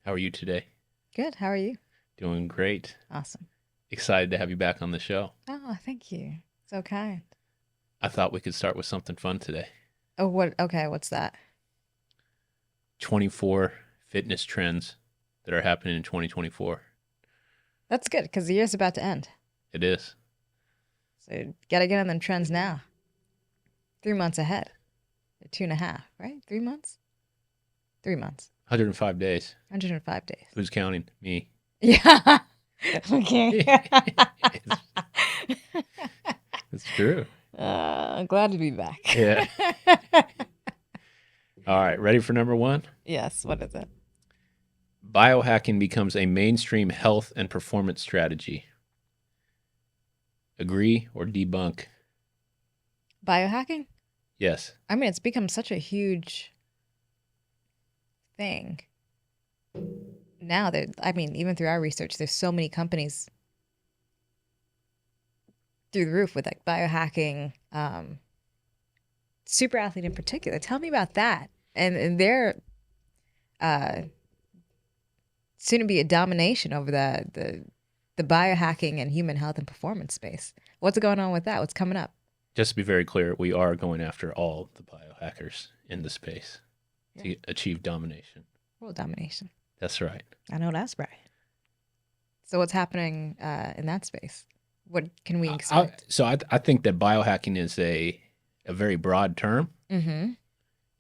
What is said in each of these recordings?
How are you today? Good. How are you? Doing great. Awesome. Excited to have you back on the show. Oh, thank you. So kind. I thought we could start with something fun today. Oh, what? Okay, what's that? 24 fitness trends that are happening in 2024. That's good because the year's about to end. It is. So you gotta get on them trends now. 3 months ahead. 2.5, right? 3 months? 3 months. 105 days. 105 days. Who's counting? Me. Yeah. Okay. It's true. I'm glad to be back. Yeah. All right. Ready for number one? Yes. What is it? Biohacking becomes a mainstream health and performance strategy. Agree or debunk? Biohacking? Yes. I mean, it's become such a huge thing now that, I mean, even through our research, there's so many companies through the roof with like biohacking, SuperAthlete in particular. Tell me about that. And their soon to be a domination over the biohacking and human health and performance space. What's going on with that? What's coming up? Just to be very clear, we are going after all the biohackers in the space to achieve domination. World domination. That's right. I know that's right. So what's happening in that space? What can we expect? I think that biohacking is a very broad term. Mm-hmm.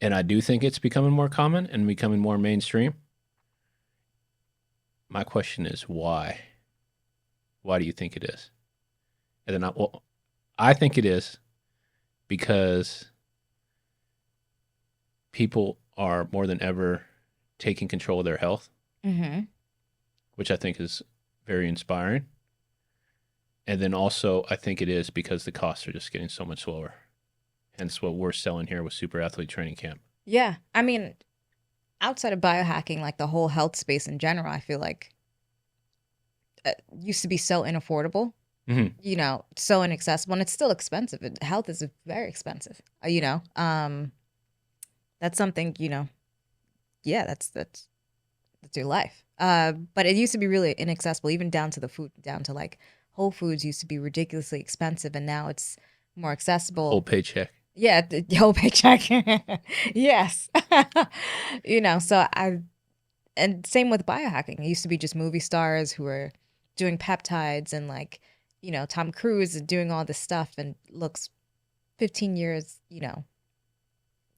And I do think it's becoming more common and becoming more mainstream. My question is why? Why do you think it is? And then I think it is because people are more than ever taking control of their health, which I think is very inspiring. And then also I think it is because the costs are just getting so much lower. Hence what we're selling here with SuperAthlete Training Camp. Yeah. I mean, outside of biohacking, like the whole health space in general, I feel like it used to be so unaffordable, so inaccessible, and it's still expensive. Health is very expensive, that's something, that's your life. But it used to be really inaccessible, even down to the food, down to like Whole Foods used to be ridiculously expensive, and now it's more accessible. Whole paycheck. Yeah, the whole paycheck. Yes. And same with biohacking. It used to be just movie stars who were doing peptides and like, Tom Cruise is doing all this stuff and looks 15 years,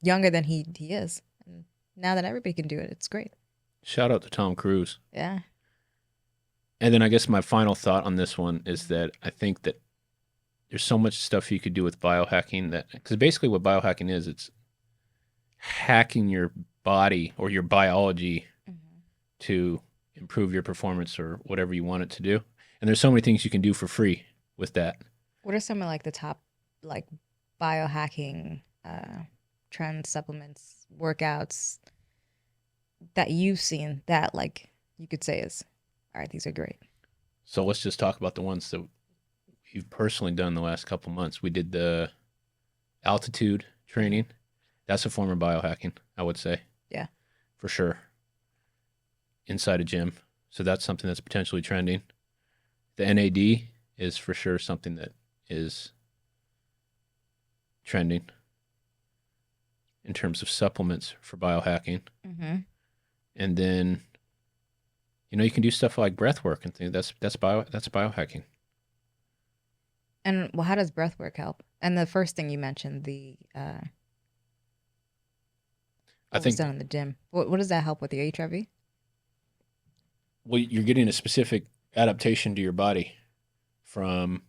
younger than he is. And now that everybody can do it, it's great. Shout out to Tom Cruise. Yeah. And then I guess my final thought on this one is that I think that there's so much stuff you could do with biohacking because basically what biohacking is, it's hacking your body or your biology to improve your performance or whatever you want it to do. And there's so many things you can do for free with that. What are some of like the top like biohacking trends, supplements, workouts that you've seen that like you could say is, all right, these are great? So let's just talk about the ones that you've personally done the last couple months. We did the altitude training. That's a form of biohacking, I would say. Yeah. For sure. Inside a gym. So that's something that's potentially trending. The NAD is for sure something that is trending in terms of supplements for biohacking. And then, you can do stuff like breath work and things. That's biohacking. And well, how does breath work help? And the first thing you mentioned, I think was done in the gym. What does that help with the HRV? Well, you're getting a specific adaptation to your body from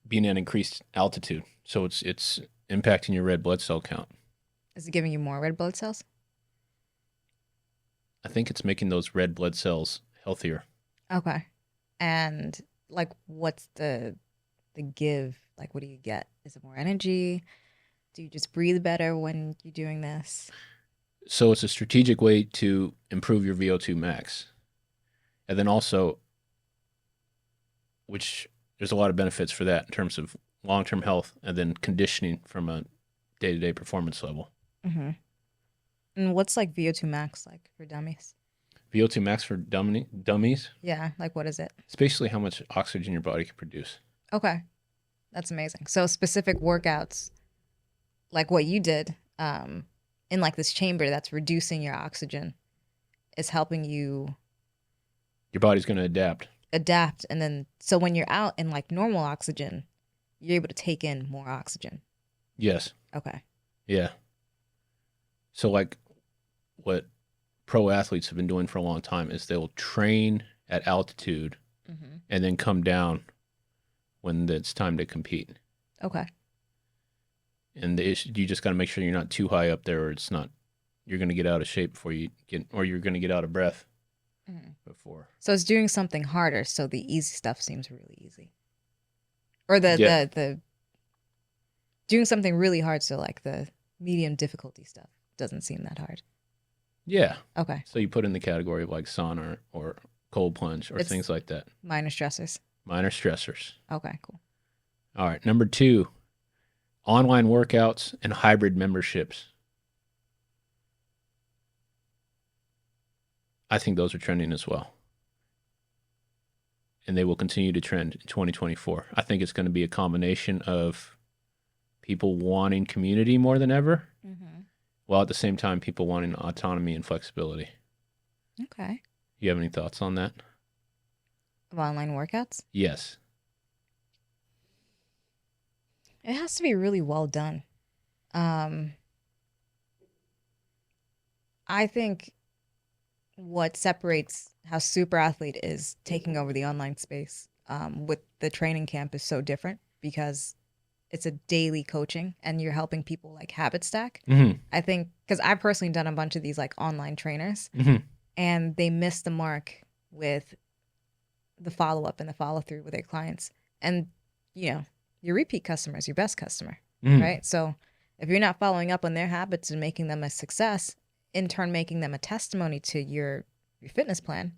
being at increased altitude. So it's impacting your red blood cell count. Is it giving you more red blood cells? I think it's making those red blood cells healthier. Okay. And like, what's the give? Like, what do you get? Is it more energy? Do you just breathe better when you're doing this? So it's a strategic way to improve your VO2 max. And then also, which there's a lot of benefits for that in terms of long-term health and then conditioning from a day-to-day performance level. Mm-hmm. And what's like VO2 max like for dummies? VO2 max for dummies? Yeah, like what is it? It's basically how much oxygen your body can produce. Okay, that's amazing. So specific workouts, like what you did, in like this chamber that's reducing your oxygen, is helping you Your body's going to adapt, and then so when you're out in like normal oxygen, you're able to take in more oxygen. Yes. Okay. Yeah. So like what pro athletes have been doing for a long time is they'll train at altitude and then come down when it's time to compete. Okay. And the issue, you just got to make sure you're not too high up there, or it's not, you're going to get out of shape before you get, or you're going to get out of breath before. So it's doing something harder. So the easy stuff seems really easy, or the doing something really hard. So like the medium difficulty stuff doesn't seem that hard. Yeah. Okay. So you put in the category of like sauna or cold plunge or things like that. Minor stressors. Minor stressors. Okay, cool. All right. Number 2, online workouts and hybrid memberships. I think those are trending as well. And they will continue to trend in 2024. I think it's going to be a combination of people wanting community more than ever, while at the same time people wanting autonomy and flexibility. Okay. You have any thoughts on that? Of online workouts? Yes. It has to be really well done. I think what separates how SuperAthlete is taking over the online space with the training camp is so different because it's a daily coaching and you're helping people like habit stack. I think because I've personally done a bunch of these like online trainers and they miss the mark with the follow-up and the follow-through with their clients. And, you know, your repeat customer is your best customer, right? So if you're not following up on their habits and making them a success, in turn making them a testimony to your fitness plan,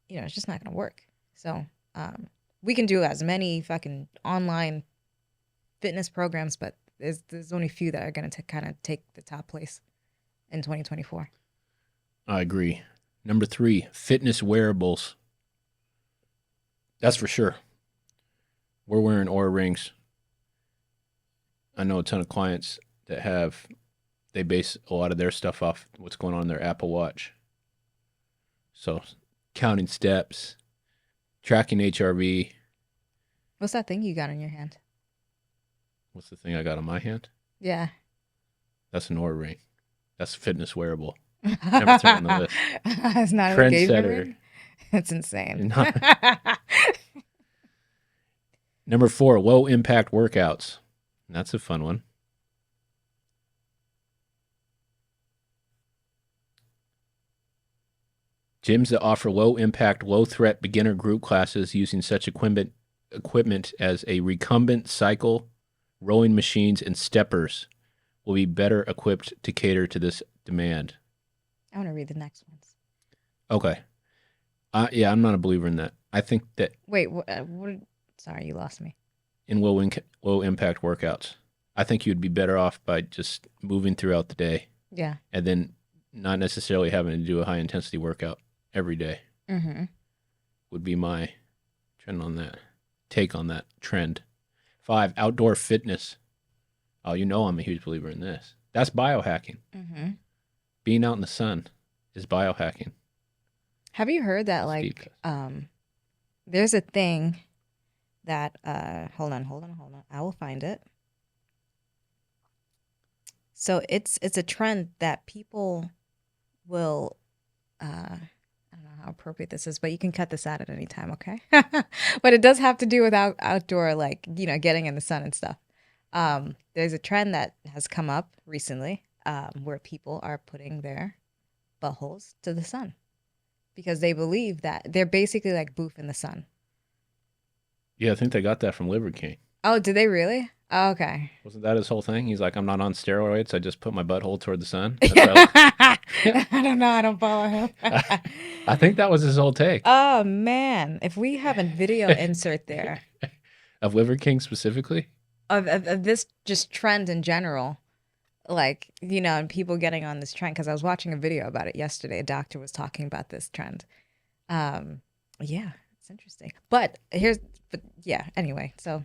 you know, it's just not going to work. So we can do as many fucking online fitness programs, but there's only a few that are going to kind of take the top place in 2024. I agree. Number 3, fitness wearables. That's for sure. We're wearing Oura rings. I know a ton of clients that they base a lot of their stuff off what's going on in their Apple Watch. So counting steps, tracking HRV. What's that thing you got in your hand? What's the thing I got on my hand? Yeah. That's an Oura ring. That's a fitness wearable. Number 3 on the list. It's not an engagement ring? That's insane. Number 4, low impact workouts. That's a fun one. Gyms that offer low impact, low threat beginner group classes using such equipment as a recumbent cycle, rowing machines, and steppers will be better equipped to cater to this demand. I want to read the next ones. Okay. Yeah, I'm not a believer in that. I think that... Wait, what? Sorry, you lost me. In low impact workouts, I think you'd be better off by just moving throughout the day. Yeah. And then not necessarily having to do a high intensity workout every day. Would be my take on that trend. 5, outdoor fitness. Oh, you know I'm a huge believer in this. That's biohacking. Being out in the sun is biohacking. Have you heard that like there's a thing that hold on. I will find it. So it's a trend that people will I don't know how appropriate this is, but you can cut this out at any time, okay? But it does have to do with outdoor, like, you know, getting in the sun and stuff. There's a trend that has come up recently where people are putting their buttholes to the sun because they believe that they're basically like boof in the sun. Yeah, I think they got that from Liver King. Oh, did they really? Oh, okay. Wasn't that his whole thing? He's like, I'm not on steroids. I just put my butthole toward the sun. I don't know. I don't follow him. I think that was his whole take. Oh, man. If we have a video insert there. Of Liver King specifically? Of this just trend in general like, and people getting on this trend, because I was watching a video about it yesterday. A doctor was talking about this trend. Yeah, it's interesting. But yeah, anyway, so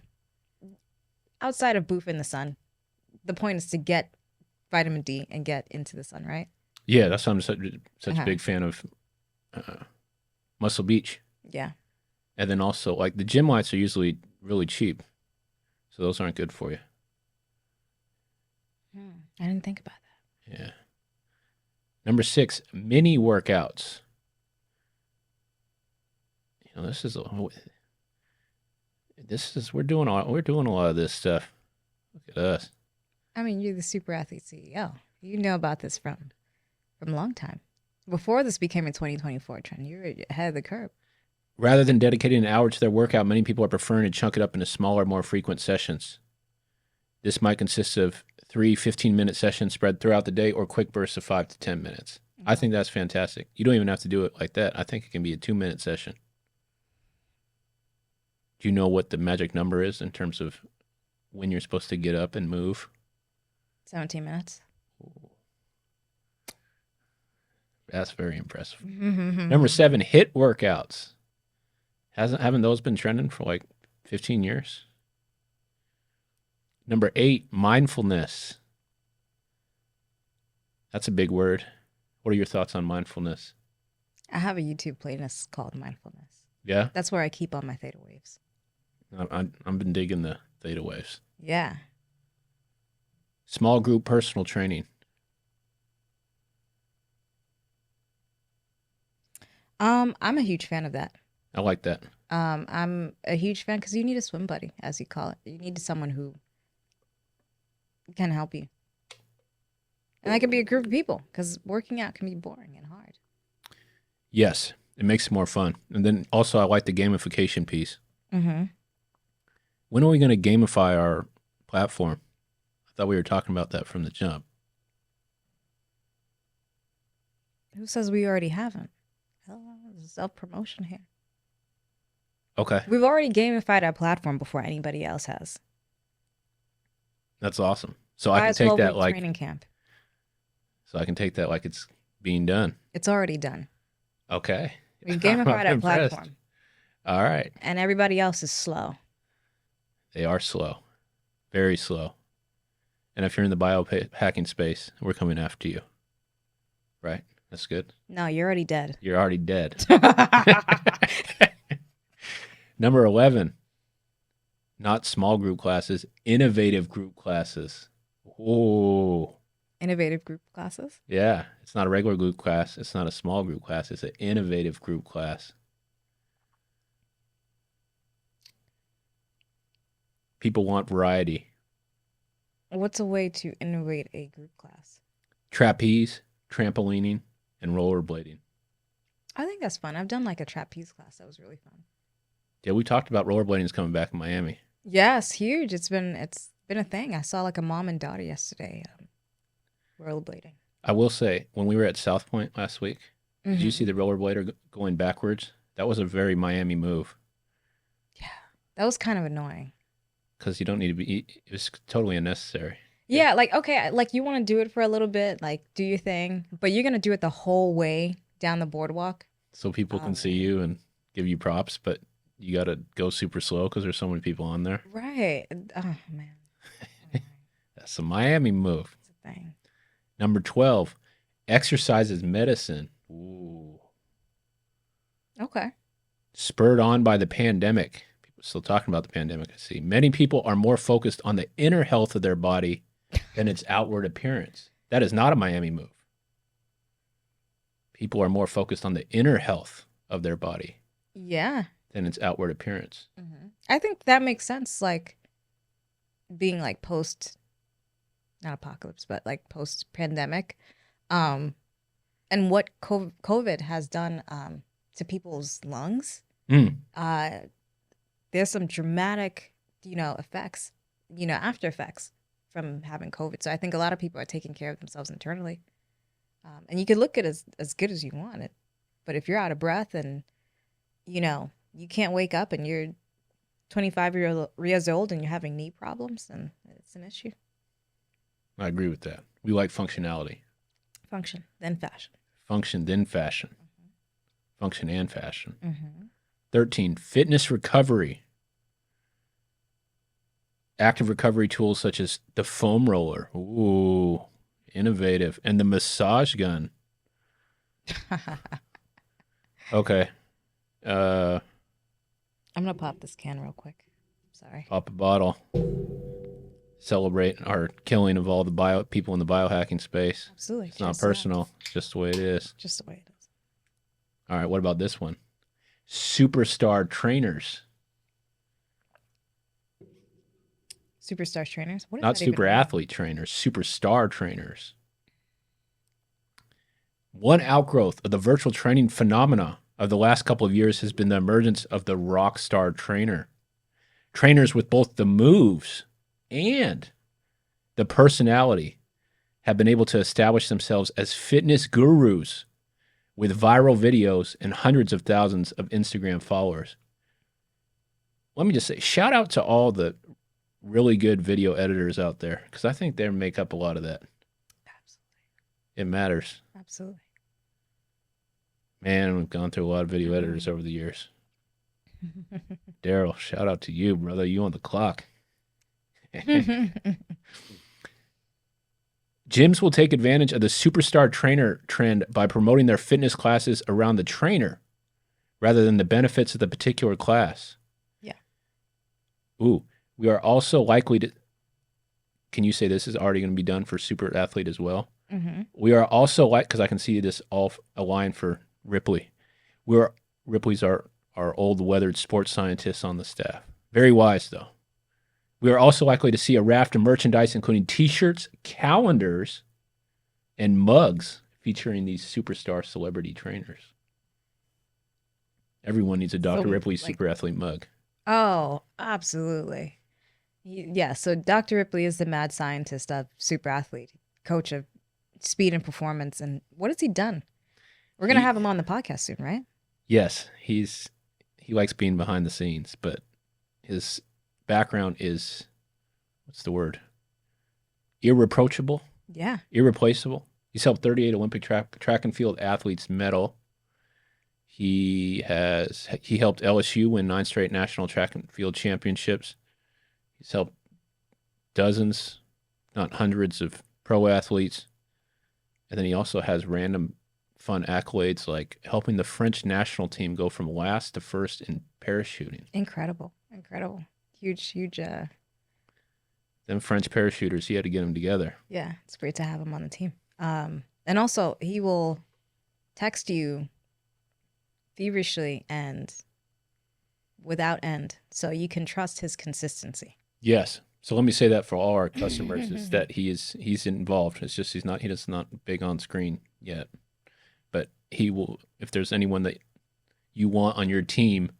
outside of booth in the sun, the point is to get vitamin D and get into the sun, right? Yeah, that's why I'm such a big fan of Muscle Beach. Yeah. And then also, like, the gym lights are usually really cheap, so those aren't good for you. I didn't think about that. Yeah. Number 6, mini workouts. We're doing a lot of this stuff. Look at us. I mean, you're the SuperAthlete CEO. You know about this from a long time. Before this became a 2024 trend, you were ahead of the curve. Rather than dedicating an hour to their workout, many people are preferring to chunk it up into smaller, more frequent sessions. This might consist of 3 15-minute sessions spread throughout the day or quick bursts of 5 to 10 minutes. I think that's fantastic. You don't even have to do it like that. I think it can be a 2-minute session. Do you know what the magic number is in terms of when you're supposed to get up and move? 17 minutes. Ooh. That's very impressive. Number 7, HIIT workouts. Haven't those been trending for like 15 years? Number 8, mindfulness. That's a big word. What are your thoughts on mindfulness? I have a YouTube playlist called Mindfulness. Yeah? That's where I keep all my theta waves. I've been digging the theta waves. Yeah. Small group personal training. I'm a huge fan of that. I like that. I'm a huge fan because you need a swim buddy, as you call it. You need someone who can help you. And that can be a group of people, because working out can be boring and hard. Yes, it makes it more fun. And then also I like the gamification piece. Mm-hmm. When are we going to gamify our platform? I thought we were talking about that from the jump. Who says we already haven't? Self-promotion here. Okay. We've already gamified our platform before anybody else has. That's awesome. So I can take that like training camp. So I can take that like it's being done. It's already done. Okay. We've gamified our platform. All right. And everybody else is slow. They are slow. Very slow. And if you're in the biohacking space, we're coming after you. Right? That's good. No, you're already dead. You're already dead. Number 11. Not small group classes, innovative group classes. Ooh. Innovative group classes? Yeah. It's not a regular group class. It's not a small group class. It's an innovative group class. People want variety. What's a way to innovate a group class? Trapeze, trampolining, and rollerblading. I think that's fun. I've done like a trapeze class. That was really fun. Yeah, we talked about rollerblading is coming back in Miami. Yes, huge. It's been a thing. I saw like a mom and daughter yesterday rollerblading. I will say, when we were at South Point last week, did you see the rollerblader going backwards? That was a very Miami move. Yeah, that was kind of annoying. Because you don't need to be, it was totally unnecessary. Yeah, like, okay, like you want to do it for a little bit, like do your thing, but you're going to do it the whole way down the boardwalk. So people can see you and give you props, but you got to go super slow because there's so many people on there. Right. Oh, man. That's a Miami move. It's a thing. Number 12, exercise is medicine. Ooh. Okay. Spurred on by the pandemic. People are still talking about the pandemic, I see. Many people are more focused on the inner health of their body than its outward appearance. That is not a Miami move. People are more focused on the inner health of their body. Yeah. Than its outward appearance. Mm-hmm. I think that makes sense, like being like not apocalypse, but like post-pandemic. And what COVID has done to people's lungs. There's some dramatic, effects, after effects from having COVID. So I think a lot of people are taking care of themselves internally. And you can look at it as good as you want it. But if you're out of breath and, you can't wake up and you're 25 years old and you're having knee problems, then it's an issue. I agree with that. We like functionality. Function, then fashion. Function, then fashion. Function and fashion. 13, fitness recovery. Active recovery tools such as the foam roller. Ooh, innovative. And the massage gun. Okay. I'm going to pop this can real quick. Sorry. Pop a bottle. Celebrate our killing of all the people in the biohacking space. Absolutely. It's not personal. It's just the way it is. Just the way it is. All right. What about this one? Superstar trainers. Superstar trainers? What is Not that even super mean? athlete trainers, superstar trainers. One outgrowth of the virtual training phenomena of the last couple of years has been the emergence of the rock star trainer. Trainers with both the moves and the personality have been able to establish themselves as fitness gurus with viral videos and hundreds of thousands of Instagram followers. Let me just say, shout out to all the really good video editors out there, because I think they make up a lot of that. Absolutely. It matters. Absolutely. Man, we've gone through a lot of video editors over the years. Daryl, shout out to you, brother. You on the clock. Gyms will take advantage of the superstar trainer trend by promoting their fitness classes around the trainer rather than the benefits of the particular class. Yeah. Ooh, we are also likely to... Can you say this is already going to be done for SuperAthlete as well? We are also because I can see this all aligned for Ripley. Ripley's our old weathered sports scientists on the staff. Very wise, though. We are also likely to see a raft of merchandise, including T-shirts, calendars, and mugs featuring these superstar celebrity trainers. Everyone needs a Dr. Ripley SuperAthlete mug. Oh, absolutely. Yeah, so Dr. Ripley is the mad scientist of SuperAthlete, coach of speed and performance. And what has he done? We're going to have him on the podcast soon, right? Yes, he likes being behind the scenes, but his background is, what's the word? Irreproachable? Yeah. Irreplaceable. He's helped 38 Olympic track and field athletes medal. He helped LSU win 9 straight national track and field championships. He's helped dozens, not hundreds, of pro athletes. And then he also has random fun accolades like helping the French national team go from last to first in parachuting. Incredible. Huge. Them French parachuters, he had to get them together. Yeah, it's great to have him on the team. And also, he will text you feverishly and without end, so you can trust his consistency. Yes. So let me say that for all our customers is that he's involved. It's just he's not big on screen yet. But he will, if there's anyone that you want on your team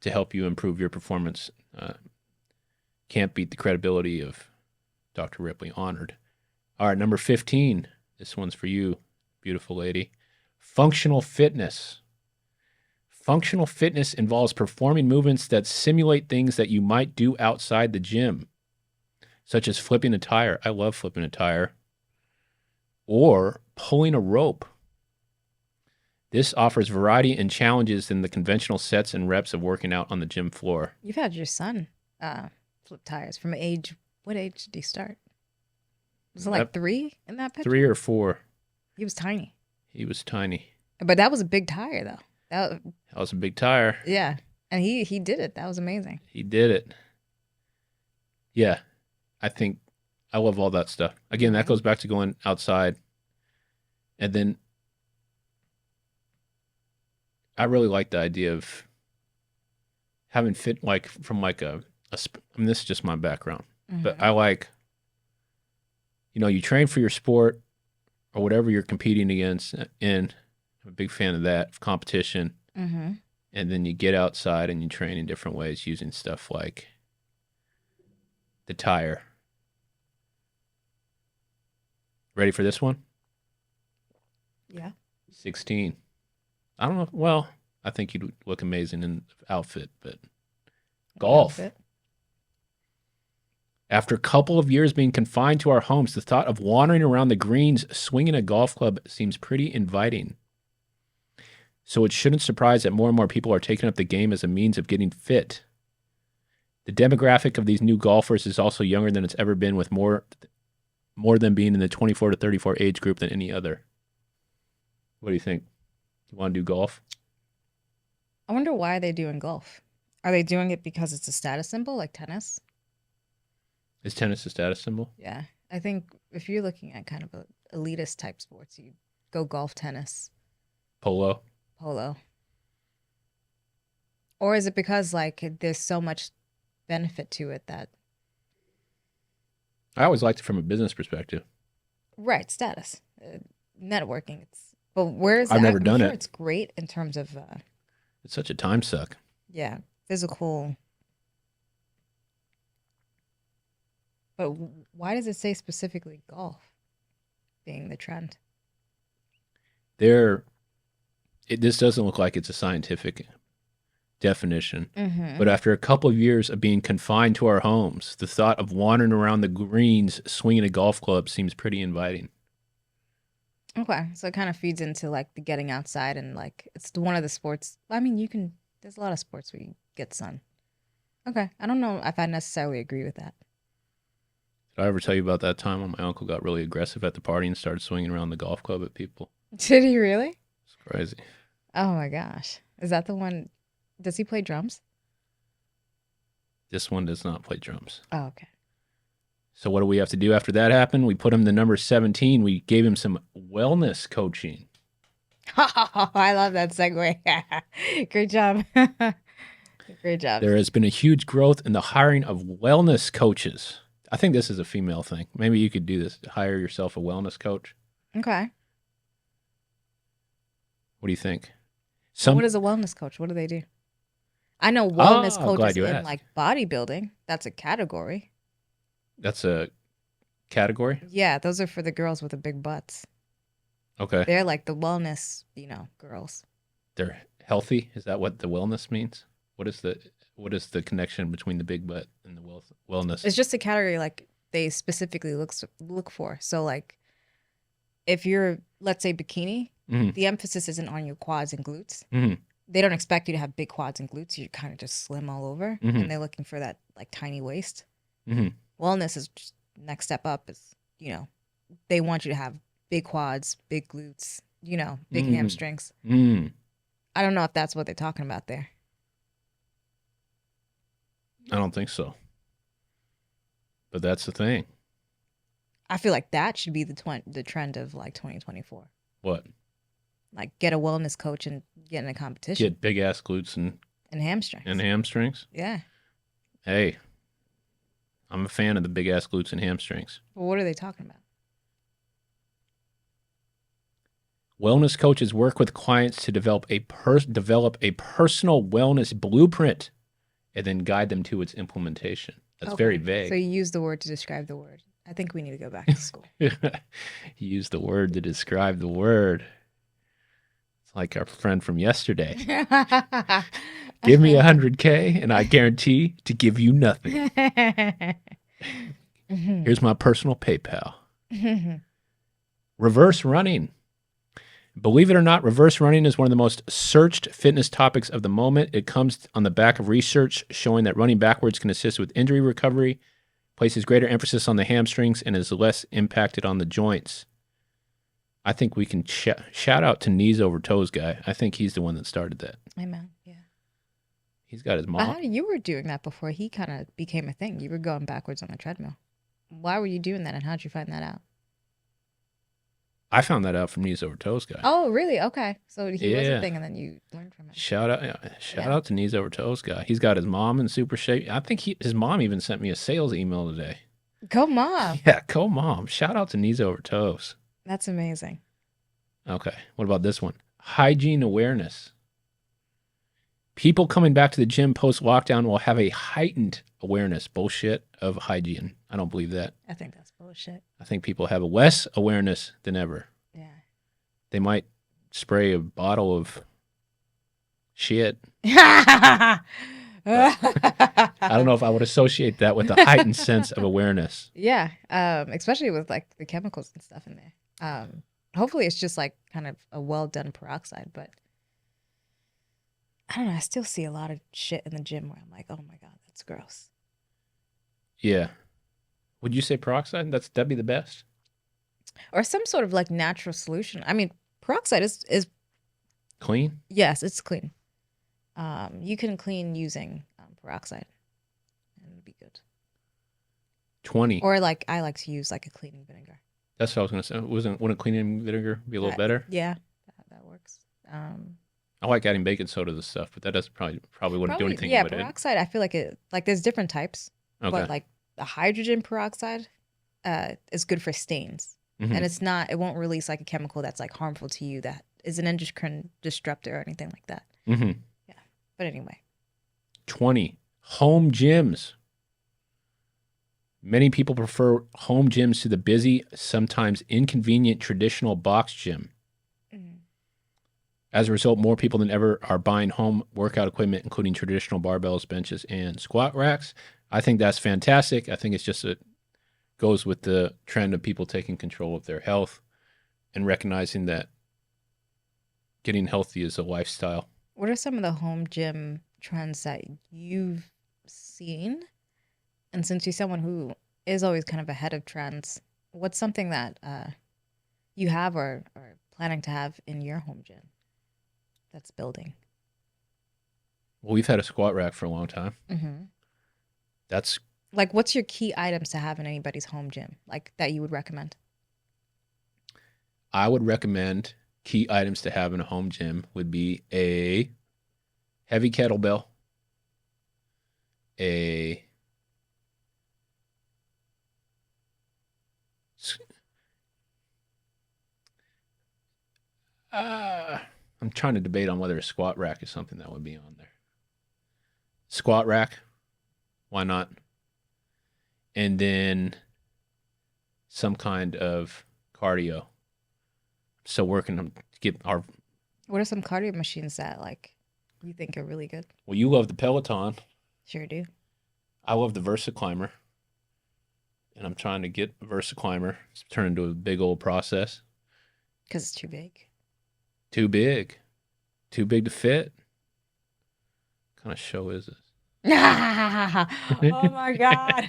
to help you improve your performance, can't beat the credibility of Dr. Ripley. Honored. All right, number 15. This one's for you, beautiful lady. Functional fitness. Functional fitness involves performing movements that simulate things that you might do outside the gym, such as flipping a tire. I love flipping a tire. Or pulling a rope. This offers variety and challenges in the conventional sets and reps of working out on the gym floor. You've had your son flip tires from what age did he start? Was it like 3 in that picture? 3 or 4. He was tiny. But that was a big tire, though. That was a big tire. Yeah. And he did it. That was amazing. He did it. Yeah. I love all that stuff. Again, that goes back to going outside. And then I really like the idea of having fit this is just my background. But I like, you train for your sport or whatever you're competing against, and I'm a big fan of that, of competition. And then you get outside and you train in different ways using stuff like the tire. Ready for this one? Yeah. 16. I don't know. Well, I think you'd look amazing in the outfit, but golf. After a couple of years being confined to our homes, the thought of wandering around the greens swinging a golf club seems pretty inviting. So it shouldn't surprise that more and more people are taking up the game as a means of getting fit. The demographic of these new golfers is also younger than it's ever been, with more than being in the 24 to 34 age group than any other. What do you think? You want to do golf? I wonder why they're doing golf. Are they doing it because it's a status symbol, like tennis? Is tennis a status symbol? Yeah. I think if you're looking at kind of a elitist type sports, you go golf, tennis. Polo? Polo. Or is it because, like, there's so much benefit to it that... I always liked it from a business perspective. Right, status. Networking. But where is I've never done sure it. It's great in terms of... It's such a time suck. Yeah, physical... But why does it say specifically golf being the trend? This doesn't look like it's a scientific definition. Mm-hmm. But after a couple of years of being confined to our homes, the thought of wandering around the greens swinging a golf club seems pretty inviting. Okay, so it kind of feeds into like the getting outside, and like it's one of the sports. I mean, there's a lot of sports where you get sun. Okay, I don't know if I necessarily agree with that. Did I ever tell you about that time when my uncle got really aggressive at the party and started swinging around the golf club at people? Did he really? It's crazy. Oh my gosh. Is that the one? Does he play drums? This one does not play drums. Oh, okay. So what do we have to do after that happened? We put him to number 17. We gave him some wellness coaching. I love that segue. Great job. Great job. There has been a huge growth in the hiring of wellness coaches. I think this is a female thing. Maybe you could do this. Hire yourself a wellness coach. Okay. What do you think? What is a wellness coach? What do they do? I know wellness coaches in like bodybuilding. That's a category. That's a category? Yeah, those are for the girls with the big butts. Okay. They're like the wellness, girls. They're healthy? Is that what the wellness means? What is the connection between the big butt and the wellness? It's just a category like they specifically look for. So like if you're, let's say, bikini, mm-hmm. the emphasis isn't on your quads and glutes. Mm-hmm. They don't expect you to have big quads and glutes. You're kind of just slim all over, mm-hmm. and they're looking for that like tiny waist. Mm-hmm. Wellness is just next step up. Is they want you to have big quads, big glutes, big mm-hmm. hamstrings. Mm-hmm. I don't know if that's what they're talking about there. I don't think so. But that's the thing. I feel like that should be the trend of like 2024. What? Like get a wellness coach and get in a competition. Get big ass glutes and hamstrings. And hamstrings? Yeah. Hey, I'm a fan of the big ass glutes and hamstrings. Well, what are they talking about? Wellness coaches work with clients to develop a personal wellness blueprint and then guide them to its implementation. That's very vague. So you use the word to describe the word. I think we need to go back to school. You use the word to describe the word. It's like our friend from yesterday. Give me 100K and I guarantee to give you nothing. Here's my personal PayPal. Reverse running. Believe it or not, reverse running is one of the most searched fitness topics of the moment. It comes on the back of research showing that running backwards can assist with injury recovery, places greater emphasis on the hamstrings, and is less impacted on the joints. I think we can shout out to Knees Over Toes guy. I think he's the one that started that. Amen. Yeah. He's got his mom. But you were doing that before he kind of became a thing. You were going backwards on a treadmill. Why were you doing that, and how'd you find that out? I found that out from Knees Over Toes guy. Oh, really? Okay. So he was a thing, and then you learned from it. Shout out to Knees Over Toes guy. He's got his mom in super shape. I think his mom even sent me a sales email today. Go mom. Yeah, go mom. Shout out to Knees Over Toes. That's amazing. Okay. What about this one? Hygiene awareness. People coming back to the gym post-lockdown will have a heightened awareness, bullshit, of hygiene. I don't believe that. I think that's bullshit. I think people have a less awareness than ever. Yeah. They might spray a bottle of shit. I don't know if I would associate that with a heightened sense of awareness. Yeah, especially with like the chemicals and stuff in there. Hopefully it's just like kind of a well done peroxide, but I don't know. I still see a lot of shit in the gym where I'm like, oh my God, that's gross. Yeah. Would you say peroxide? That'd be the best? Or some sort of like natural solution. I mean, peroxide is Clean? yes, it's clean. You can clean using peroxide, and it'll be good. 20. Or like I like to use like a cleaning vinegar. That's what I was going to say. Wouldn't cleaning vinegar be a little better? Yeah, that works. I like adding baking soda to stuff, but that doesn't probably wouldn't do anything with peroxide, I feel like it like there's different types. Okay. But like the hydrogen peroxide is good for stains. Mm-hmm. And it won't release like a chemical that's like harmful to you that is an endocrine disruptor or anything like that. Mm-hmm. Yeah. But anyway. 20. Home gyms. Many people prefer home gyms to the busy, sometimes inconvenient traditional box gym. Mm-hmm. As a result, more people than ever are buying home workout equipment, including traditional barbells, benches, and squat racks. I think that's fantastic. I think it's just goes with the trend of people taking control of their health and recognizing that getting healthy is a lifestyle. What are some of the home gym trends that you've seen? And since you're someone who is always kind of ahead of trends, what's something that you have or planning to have in your home gym that's building? Well, we've had a squat rack for a long time. Mm-hmm. That's like, what's your key items to have in anybody's home gym, like that you would recommend? I would recommend key items to have in a home gym would be a heavy kettlebell, I'm trying to debate on whether a squat rack is something that would be on there. Squat rack, why not? And then some kind of cardio. So working to get our. What are some cardio machines that like you think are really good? Well, you love the Peloton. Sure do. I love the VersaClimber. And I'm trying to get a VersaClimber. It's turned into a big old process. Because it's too big. Too big. Too big to fit. What kind of show is this? Oh my God.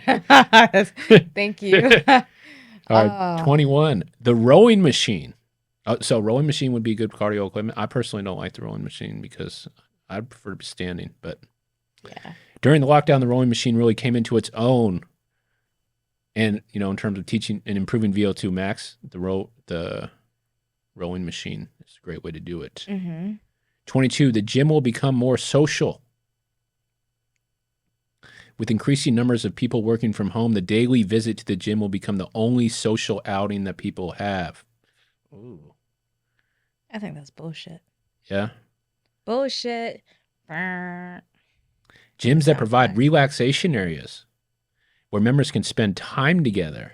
Thank you. All right, 21. The rowing machine. So rowing machine would be good cardio equipment. I personally don't like the rowing machine because I'd prefer to be standing. But yeah, during the lockdown, the rowing machine really came into its own. And, in terms of teaching and improving VO2 max, the rowing machine is a great way to do it. Mm-hmm. 22. The gym will become more social. With increasing numbers of people working from home, the daily visit to the gym will become the only social outing that people have. Ooh. I think that's bullshit. Yeah? Bullshit. Gyms that provide relaxation areas where members can spend time together.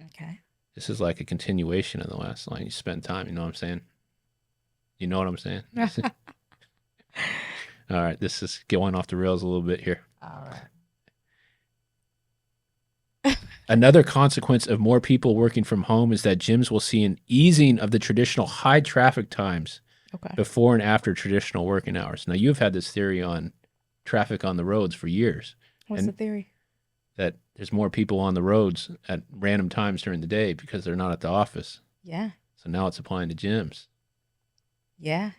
Okay. This is like a continuation of the last line. You spend time, you know what I'm saying? You know what I'm saying? All right, this is going off the rails a little bit here. All right. Another consequence of more people working from home is that gyms will see an easing of the traditional high traffic times before and after traditional working hours. Now, you've had this theory on traffic on the roads for years. What's the theory? That there's more people on the roads at random times during the day because they're not at the office. Yeah. So now it's applying to gyms. Yeah.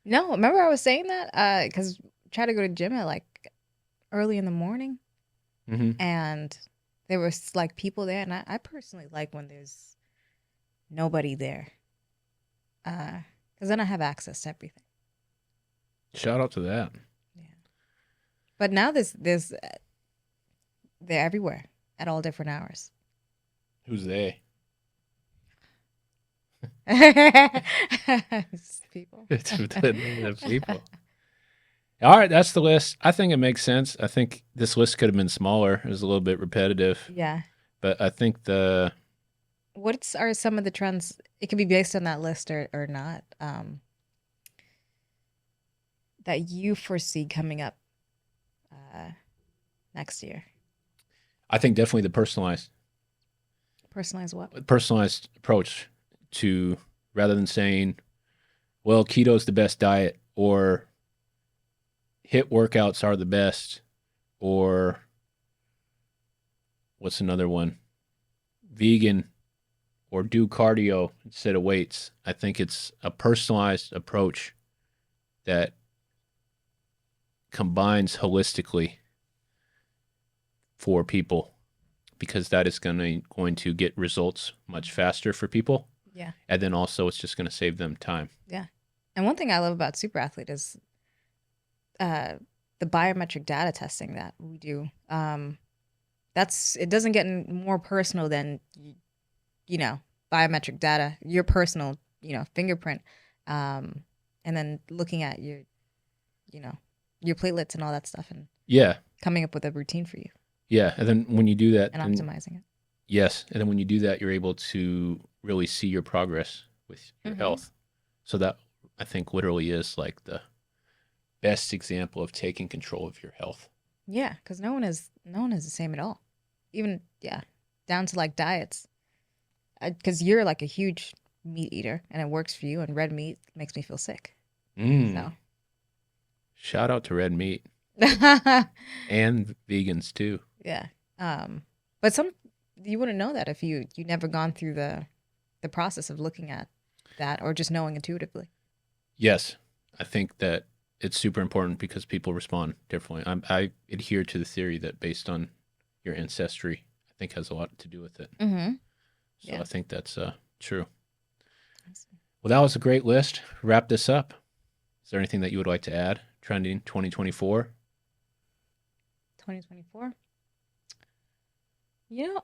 No, remember I was saying that? Because I try to go to gym at like early in the morning. Mm-hmm. And there was like people there. And I personally like when there's nobody there. Because then I have access to everything. Shout out to that. Yeah. But now they're everywhere at all different hours. Who's they? It's people. It's the people. All right, that's the list. I think it makes sense. I think this list could have been smaller. It was a little bit repetitive. Yeah. But I think what are some of the trends? It could be based on that list or not. That you foresee coming up next year? I think definitely the personalized approach to, rather than saying, well, keto's the best diet, or HIIT workouts are the best, or what's another one? Vegan, or do cardio instead of weights. I think it's a personalized approach that combines holistically for people, because that is going to get results much faster for people. Yeah. And then also it's just going to save them time. Yeah. And one thing I love about SuperAthlete is the biometric data testing that we do. It doesn't get more personal than, biometric data, your personal, fingerprint, and then looking at your platelets and all that stuff, and coming up with a routine for you. Yeah. And then when you do that, and optimizing it. Yes. And then when you do that, you're able to really see your progress with your health. So that, I think, literally is like the best example of taking control of your health. Yeah, because no one is the same at all. Even down to like diets. Because you're like a huge meat eater, and it works for you, and red meat makes me feel sick. So. Shout out to red meat. And vegans too. Yeah. But you wouldn't know that if you never gone through the process of looking at that, or just knowing intuitively. Yes. I think that it's super important because people respond differently. I adhere to the theory that based on your ancestry, I think has a lot to do with it. So I think that's true. Well, that was a great list. Wrap this up. Is there anything that you would like to add? Trending 2024? 2024?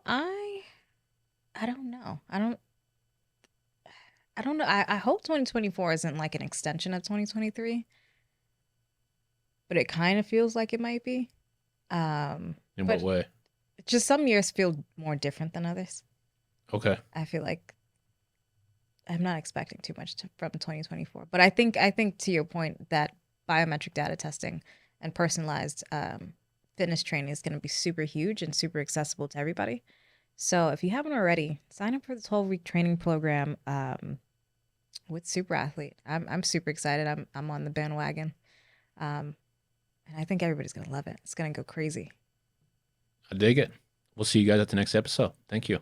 I don't know. I don't know. I hope 2024 isn't like an extension of 2023. But it kind of feels like it might be. In what way? Just some years feel more different than others. Okay. I feel like I'm not expecting too much from 2024. But I think to your point, that biometric data testing and personalized fitness training is going to be super huge and super accessible to everybody. So if you haven't already, sign up for the 12-week training program with SuperAthlete. I'm super excited. I'm on the bandwagon. And I think everybody's going to love it. It's going to go crazy. I dig it. We'll see you guys at the next episode. Thank you.